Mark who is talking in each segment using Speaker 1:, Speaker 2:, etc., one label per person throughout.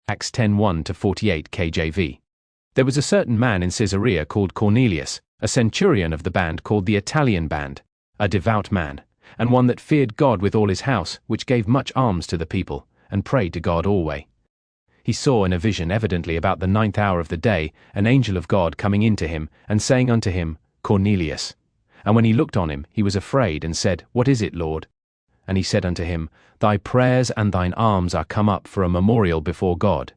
Speaker 1: Acts 10:1-48 KJV. There was a certain man in Caesarea called Cornelius, a centurion of the band called the Italian band, a devout man, and one that feared God with all his house, which gave much alms to the people, and prayed to God alway. He saw in a vision, evidently about the 9th hour of the day, an angel of God coming in to him, and saying unto him, Cornelius. And when he looked on him, he was afraid, and said, What is it, Lord? And he said unto him, Thy prayers and thine alms are come up for a memorial before God.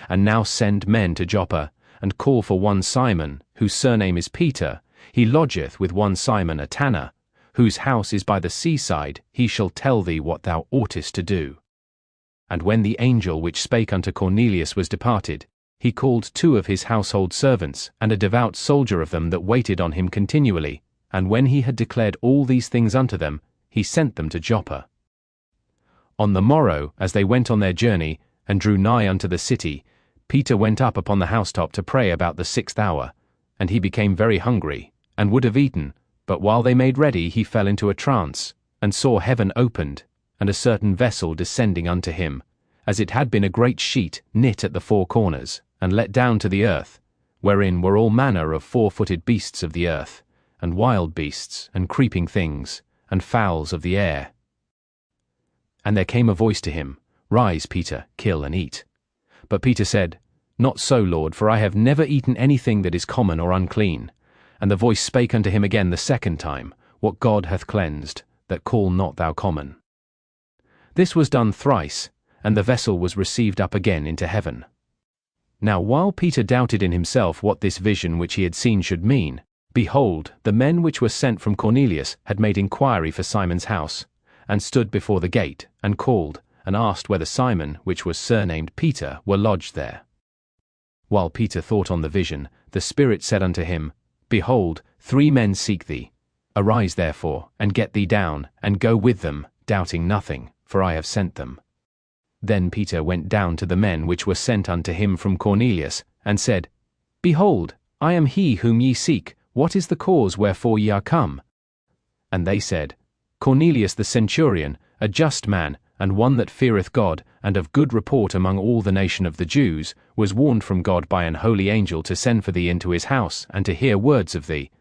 Speaker 1: And now send men to Joppa, and call for one Simon, whose surname is Peter. He lodgeth with one Simon a tanner, whose house is by the seaside. He shall tell thee what thou oughtest to do. And when the angel which spake unto Cornelius was departed, he called 2 of his household servants, and a devout soldier of them that waited on him continually. And when he had declared all these things unto them, he sent them to Joppa. On the morrow, as they went on their journey, and drew nigh unto the city, Peter went up upon the housetop to pray about the 6th hour, and he became very hungry, and would have eaten, but while they made ready he fell into a trance, and saw heaven opened, and a certain vessel descending unto him, as it had been a great sheet knit at the 4 corners, and let down to the earth, wherein were all manner of 4-footed beasts of the earth, and wild beasts, and creeping things, and fowls of the air. And there came a voice to him, Rise, Peter, kill and eat. But Peter said, Not so, Lord, for I have never eaten anything that is common or unclean. And the voice spake unto him again the 2nd time, What God hath cleansed, that call not thou common. This was done thrice, and the vessel was received up again into heaven. Now while Peter doubted in himself what this vision which he had seen should mean, behold, the men which were sent from Cornelius had made inquiry for Simon's house, and stood before the gate, and called, and asked whether Simon, which was surnamed Peter, were lodged there. While Peter thought on the vision, the Spirit said unto him, Behold, 3 men seek thee. Arise therefore, and get thee down, and go with them, doubting nothing, for I have sent them. Then Peter went down to the men which were sent unto him from Cornelius, and said, Behold, I am he whom ye seek. What is the cause wherefore ye are come? And they said, Cornelius the centurion, a just man, and one that feareth God, and of good report among all the nation of the Jews, was warned from God by an holy angel to send for thee into his house, and to hear words of thee.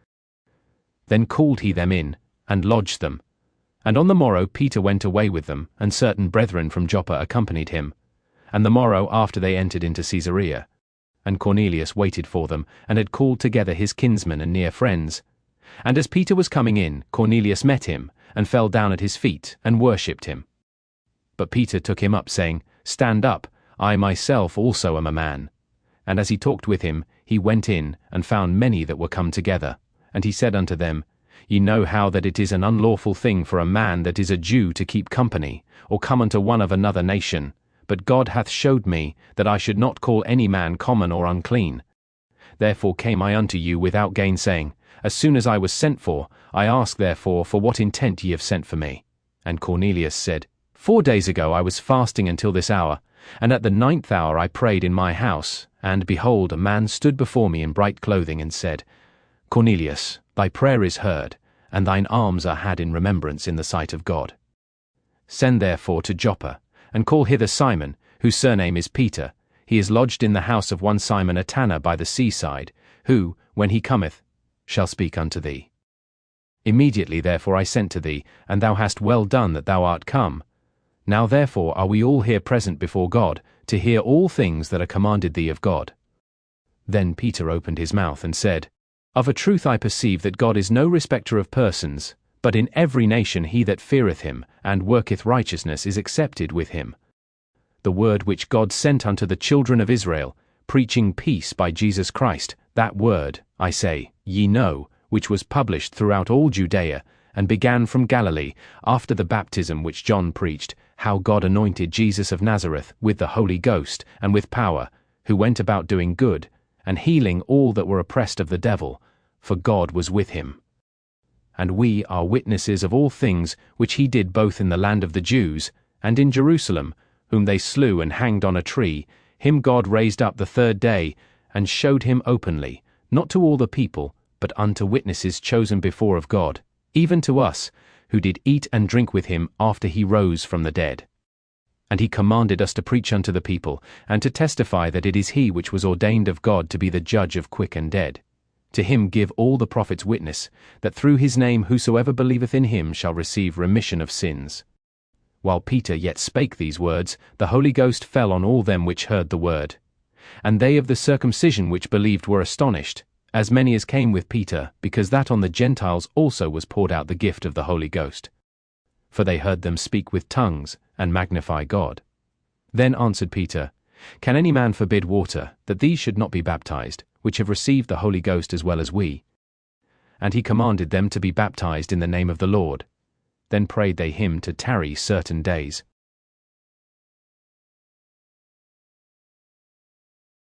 Speaker 1: Then called he them in, and lodged them. And on the morrow Peter went away with them, and certain brethren from Joppa accompanied him. And the morrow after they entered into Caesarea. And Cornelius waited for them, and had called together his kinsmen and near friends. And as Peter was coming in, Cornelius met him, and fell down at his feet, and worshipped him. But Peter took him up, saying, Stand up, I myself also am a man. And as he talked with him, he went in, and found many that were come together. And he said unto them, Ye know how that it is an unlawful thing for a man that is a Jew to keep company, or come unto one of another nation. But God hath showed me that I should not call any man common or unclean. Therefore came I unto you without gainsaying. As soon as I was sent for, I asked therefore for what intent ye have sent for me. And Cornelius said, 4 days ago I was fasting until this hour, and at the 9th hour I prayed in my house, and behold, a man stood before me in bright clothing, and said, Cornelius, thy prayer is heard, and thine alms are had in remembrance in the sight of God. Send therefore to Joppa, and call hither Simon, whose surname is Peter. He is lodged in the house of one Simon a tanner by the seaside, who, when he cometh, shall speak unto thee. Immediately therefore I sent to thee, and thou hast well done that thou art come. Now therefore are we all here present before God, to hear all things that are commanded thee of God. Then Peter opened his mouth and said, Of a truth I perceive that God is no respecter of persons, but in every nation he that feareth him, and worketh righteousness is accepted with him. The word which God sent unto the children of Israel, preaching peace by Jesus Christ, that word, I say, ye know, which was published throughout all Judea, and began from Galilee, after the baptism which John preached, how God anointed Jesus of Nazareth with the Holy Ghost and with power, who went about doing good, and healing all that were oppressed of the devil, for God was with him. And we are witnesses of all things which he did both in the land of the Jews, and in Jerusalem, whom they slew and hanged on a tree. Him God raised up the 3rd day, and showed him openly, not to all the people, but unto witnesses chosen before of God, even to us, who did eat and drink with him after he rose from the dead. And he commanded us to preach unto the people, and to testify that it is he which was ordained of God to be the judge of quick and dead. To him give all the prophets witness, that through his name whosoever believeth in him shall receive remission of sins. While Peter yet spake these words, the Holy Ghost fell on all them which heard the word. And they of the circumcision which believed were astonished, as many as came with Peter, because that on the Gentiles also was poured out the gift of the Holy Ghost. For they heard them speak with tongues, and magnify God. Then answered Peter, Can any man forbid water, that these should not be baptized, which have received the Holy Ghost as well as we? And he commanded them to be baptized in the name of the Lord. Then prayed they him to tarry certain days.